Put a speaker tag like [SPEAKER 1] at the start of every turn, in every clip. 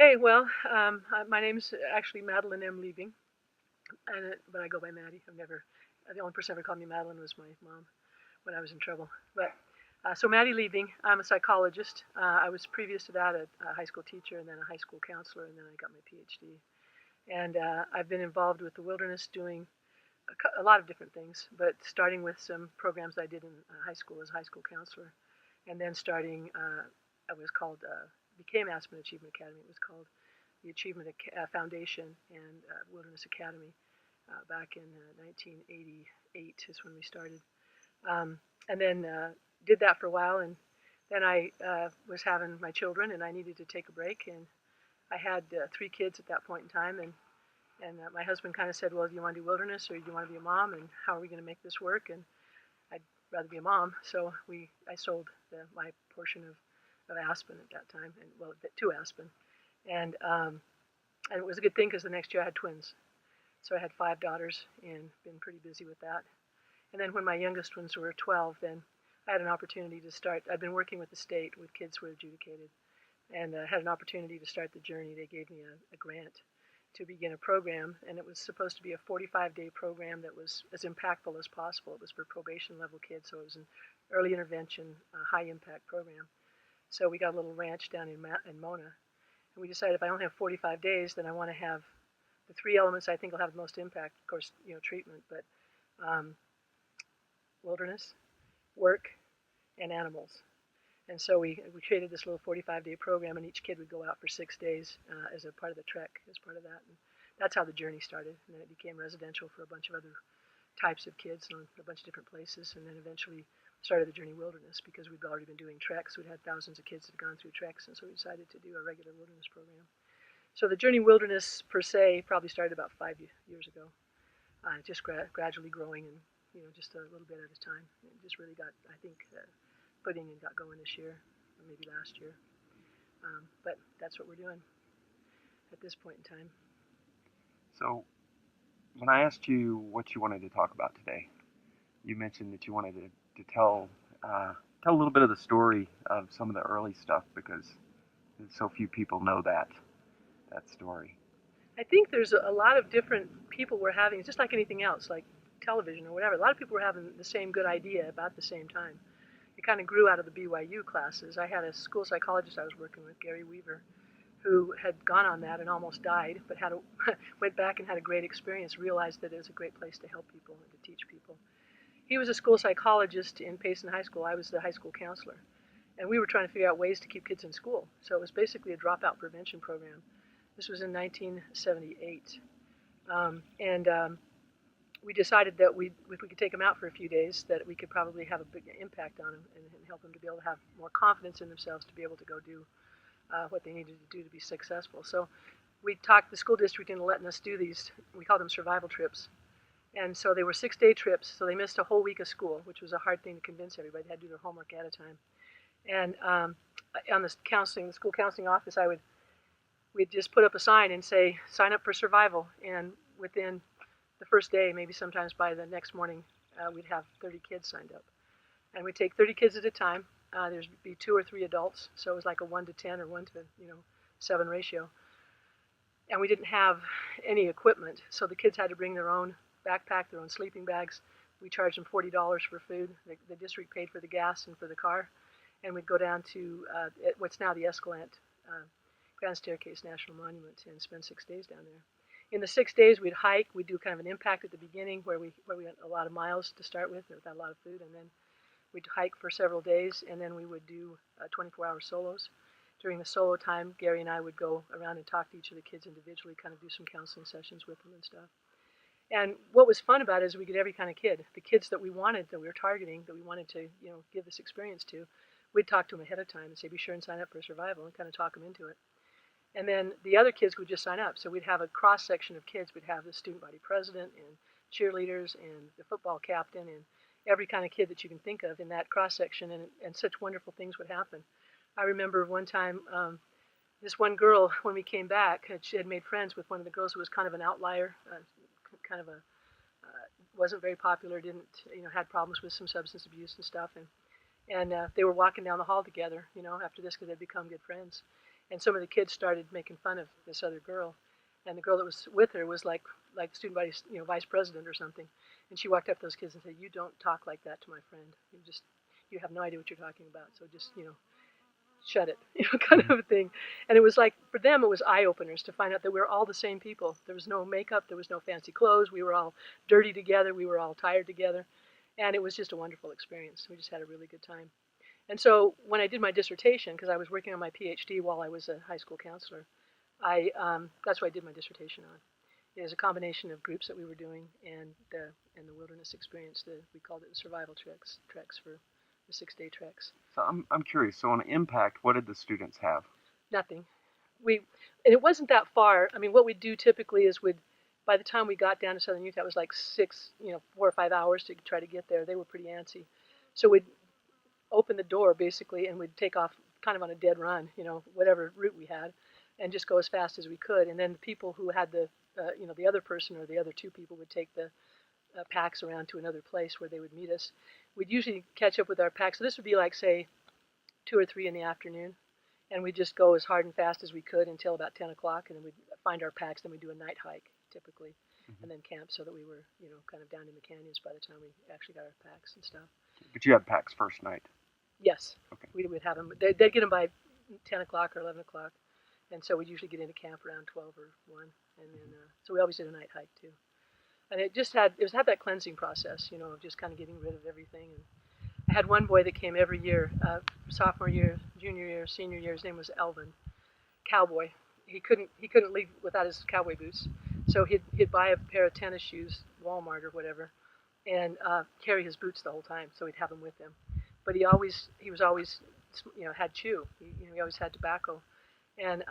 [SPEAKER 1] Okay, well, my name's actually Madeline M. Liebing, but I go by Maddie. The only person ever called me Madeline was my mom when I was in trouble. So Maddie Liebing, I'm a psychologist. I was previous to that a high school teacher and then a high school counselor, and then I got my PhD. And I've been involved with the wilderness doing a lot of different things, but starting with some programs I did in high school as a high school counselor, and then starting, it was called, became Aspen Achievement Academy. It was called the Achievement Foundation and Wilderness Academy back in 1988 is when we started. And then did that for a while, and then I was having my children, and I needed to take a break, and I had 3 kids at that point in time, and my husband kind of said, well, do you want to do wilderness or do you want to be a mom, and how are we going to make this work? And I'd rather be a mom, so I sold my portion of Aspen at that time, and well, to Aspen, and and it was a good thing because the next year I had twins. So I had 5 daughters and been pretty busy with that. And then when my youngest ones were 12, then I had an opportunity to start. I'd been working with the state with kids who were adjudicated, and had an opportunity to start the journey. They gave me a grant to begin a program, and it was supposed to be a 45-day program that was as impactful as possible. It was for probation level kids, so it was an early intervention, high impact program. So we got a little ranch down in Mona, and we decided if I only have 45 days, then I want to have the 3 elements I think will have the most impact. Of course, treatment, but um, wilderness, work, and animals. And so we created this little 45-day program, and each kid would go out for 6 days as a part of the trek, as part of that. And that's how the journey started. And then it became residential for a bunch of other types of kids in a bunch of different places, and then eventually started the Journey Wilderness because we'd already been doing treks. We'd had thousands of kids that had gone through treks, and so we decided to do a regular wilderness program. So the Journey Wilderness per se probably started about 5 years ago, just gradually growing and just a little bit at a time. It just really got, I think, footing and got going this year, or maybe last year. But that's what we're doing at this point in time.
[SPEAKER 2] So, when I asked you what you wanted to talk about today, you mentioned that you wanted to tell a little bit of the story of some of the early stuff because so few people know that story.
[SPEAKER 1] I think there's a lot of different people were having, just like anything else, like television or whatever. A lot of people were having the same good idea about the same time. It kind of grew out of the BYU classes. I had a school psychologist I was working with, Gary Weaver, who had gone on that and almost died, but went back and had a great experience, realized that it was a great place to help people and to teach people. He was a school psychologist in Payson High School. I was the high school counselor. And we were trying to figure out ways to keep kids in school. So it was basically a dropout prevention program. This was in 1978. And we decided that if we could take them out for a few days, that we could probably have a big impact on them and help them to be able to have more confidence in themselves to be able to go do what they needed to do to be successful. So we talked the school district into letting us do these, we call them survival trips. And so they were 6-day trips, so they missed a whole week of school, which was a hard thing to convince everybody. They had to do their homework at a time. And on the school counseling office, we'd just put up a sign and say, sign up for survival. And within the first day, maybe sometimes by the next morning, we'd have 30 kids signed up. And we'd take 30 kids at a time. There'd be 2 or 3 adults, so it was like a 1 to 10 or 1 to 7 ratio. And we didn't have any equipment, so the kids had to bring their own backpack, their own sleeping bags. We charged them $40 for food. The district paid for the gas and for the car. And we'd go down to what's now the Escalante Grand Staircase National Monument and spend 6 days down there. In the 6 days, we'd hike. We'd do kind of an impact at the beginning where we went a lot of miles to start with without a lot of food, and then we'd hike for several days, and then we would do 24-hour solos. During the solo time, Gary and I would go around and talk to each of the kids individually, kind of do some counseling sessions with them and stuff. And what was fun about it is we get every kind of kid. The kids that we wanted, that we were targeting, that we wanted to give this experience to, we'd talk to them ahead of time and say, be sure and sign up for survival, and kind of talk them into it. And then the other kids would just sign up. So we'd have a cross section of kids. We'd have the student body president and cheerleaders and the football captain and every kind of kid that you can think of in that cross section, and such wonderful things would happen. I remember one time, this one girl, when we came back, she had made friends with one of the girls who was kind of an outlier, wasn't very popular, had problems with some substance abuse and stuff, and they were walking down the hall together, after this because they'd become good friends. and some of the kids started making fun of this other girl, and the girl that was with her was like student vice, vice president or something, and she walked up to those kids and said, "You don't talk like that to my friend. You have no idea what you're talking about. So just shut it," kind of a thing. And it was like, for them, it was eye openers to find out that we were all the same people. There was no makeup, there was no fancy clothes. We were all dirty together. We were all tired together, and it was just a wonderful experience. We just had a really good time. And so when I did my dissertation, because I was working on my PhD while I was a high school counselor, that's what I did my dissertation on. It was a combination of groups that we were doing and the wilderness experience. We called it the survival treks for the 6-day treks.
[SPEAKER 2] So I'm curious. So on impact, what did the students have?
[SPEAKER 1] Nothing. And it wasn't that far. I mean, what we'd do typically is by the time we got down to southern Utah, it was like 4 or 5 hours to try to get there. They were pretty antsy. So we'd open the door basically and we'd take off kind of on a dead run, whatever route we had, and just go as fast as we could. And then the people who had the other person or the other two people would take the packs around to another place where they would meet us. We'd usually catch up with our packs. So this would be like, say, 2 or 3 in the afternoon. And we'd just go as hard and fast as we could until about 10 o'clock. And then we'd find our packs. Then we'd do a night hike, typically, and then camp so that we were, kind of down in the canyons by the time we actually got our packs and stuff.
[SPEAKER 2] But you had packs first night?
[SPEAKER 1] Yes.
[SPEAKER 2] Okay.
[SPEAKER 1] We would have them. They'd get them by 10 o'clock or 11 o'clock. And so we'd usually get into camp around 12 or 1. And then, so we always did a night hike, too. And it had that cleansing process, of just kind of getting rid of everything. And I had one boy that came every year, sophomore year, junior year, senior year. His name was Elvin, cowboy. He couldn't leave without his cowboy boots, so he'd buy a pair of tennis shoes, Walmart or whatever, and carry his boots the whole time. So he'd have them with him. But he was always, had chew. He always had tobacco, and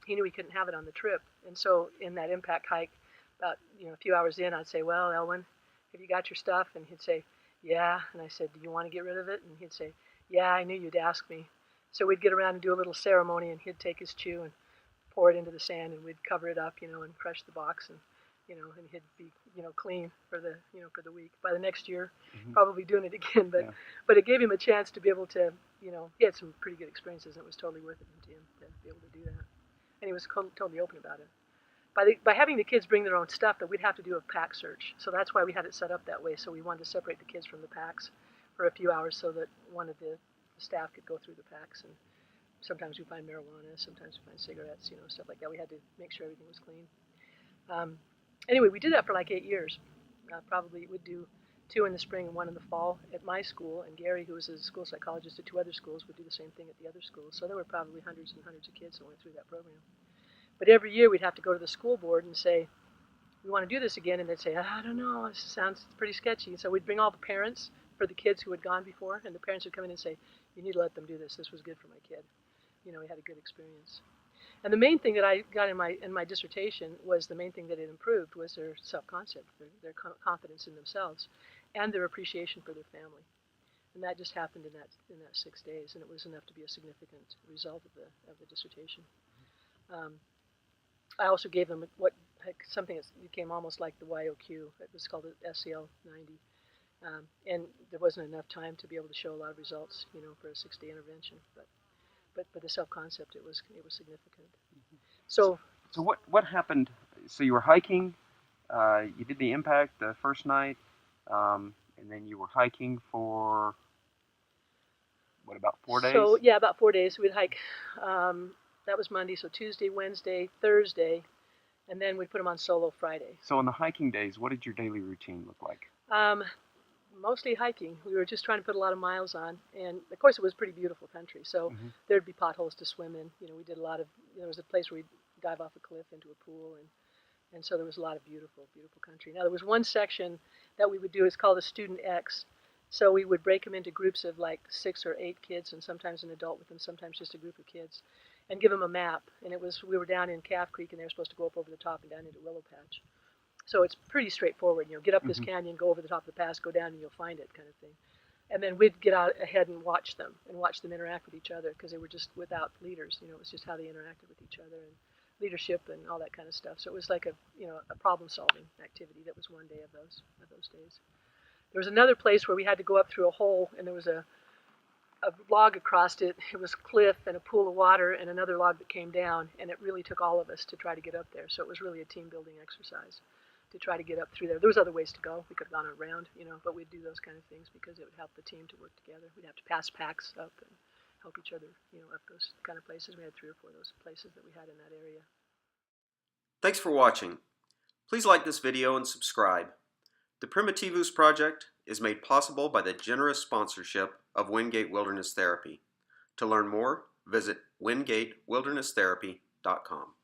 [SPEAKER 1] he knew he couldn't have it on the trip. And so in that impact hike, about a few hours in, I'd say, "Well, Elwin, have you got your stuff?" And he'd say, "Yeah." And I said, "Do you want to get rid of it?" And he'd say, "Yeah, I knew you'd ask me." So we'd get around and do a little ceremony, and he'd take his chew and pour it into the sand, and we'd cover it up, and crush the box, and and he'd be, clean for the week. By the next year, probably doing it again, but it gave him a chance to be able to, he had some pretty good experiences, and it was totally worth it to him to be able to do that, and he was totally open about it. By having the kids bring their own stuff, that we'd have to do a pack search. So that's why we had it set up that way. So we wanted to separate the kids from the packs for a few hours so that one of the staff could go through the packs. And sometimes we find marijuana, sometimes we find cigarettes, stuff like that. We had to make sure everything was clean. Anyway, we did that for like 8 years. Probably we'd do 2 in the spring and 1 in the fall at my school. And Gary, who was a school psychologist at 2 other schools, would do the same thing at the other schools. So there were probably hundreds and hundreds of kids that went through that program. But every year we'd have to go to the school board and say, "We want to do this again." And they'd say, "I don't know, it sounds pretty sketchy." So we'd bring all the parents for the kids who had gone before, and the parents would come in and say, "You need to let them do this. This was good for my kid. We had a good experience." And the main thing that I got in my dissertation was the main thing that it improved was their self-concept, their confidence in themselves, and their appreciation for their family. And that just happened in that 6 days, and it was enough to be a significant result of the dissertation. I also gave them something that became almost like the YOQ. It was called the SCL 90. And there wasn't enough time to be able to show a lot of results, for a 6-day intervention. But for the self-concept, it was significant. So
[SPEAKER 2] what happened? So you were hiking. You did the impact the first night, and then you were hiking for what, about 4 days?
[SPEAKER 1] So yeah, about 4 days. We'd hike. That was Monday, so Tuesday, Wednesday, Thursday, and then we'd put them on solo Friday.
[SPEAKER 2] So on the hiking days, what did your daily routine look like?
[SPEAKER 1] Mostly hiking. We were just trying to put a lot of miles on, and of course it was pretty beautiful country, so there'd be potholes to swim in. We did a lot of, there was a place where we'd dive off a cliff into a pool, and so there was a lot of beautiful, beautiful country. Now there was one section that we would do, it's called a Student X. So we would break them into groups of like 6 or 8 kids, and sometimes an adult with them, sometimes just a group of kids, and give them a map. And we were down in Calf Creek, and they were supposed to go up over the top and down into Willow Patch. So it's pretty straightforward. Get up this canyon, go over the top of the pass, go down, and you'll find it, kind of thing. And then we'd get out ahead and watch them interact with each other, because they were just without leaders. It was just how they interacted with each other and leadership and all that kind of stuff. So it was like a problem-solving activity. That was one day of those days. There was another place where we had to go up through a hole, and there was a a log across it. It was cliff and a pool of water and another log that came down, and it really took all of us to try to get up there. So it was really a team building exercise to try to get up through there. There was other ways to go. We could have gone around, but we'd do those kind of things because it would help the team to work together. We'd have to pass packs up and help each other, up those kind of places. We had 3 or 4 of those places that we had in that area.
[SPEAKER 3] Thanks for watching. Please like this video and subscribe. The Primitivus project is made possible by the generous sponsorship of Wingate Wilderness Therapy. To learn more, visit wingatewilderness.therapy.com.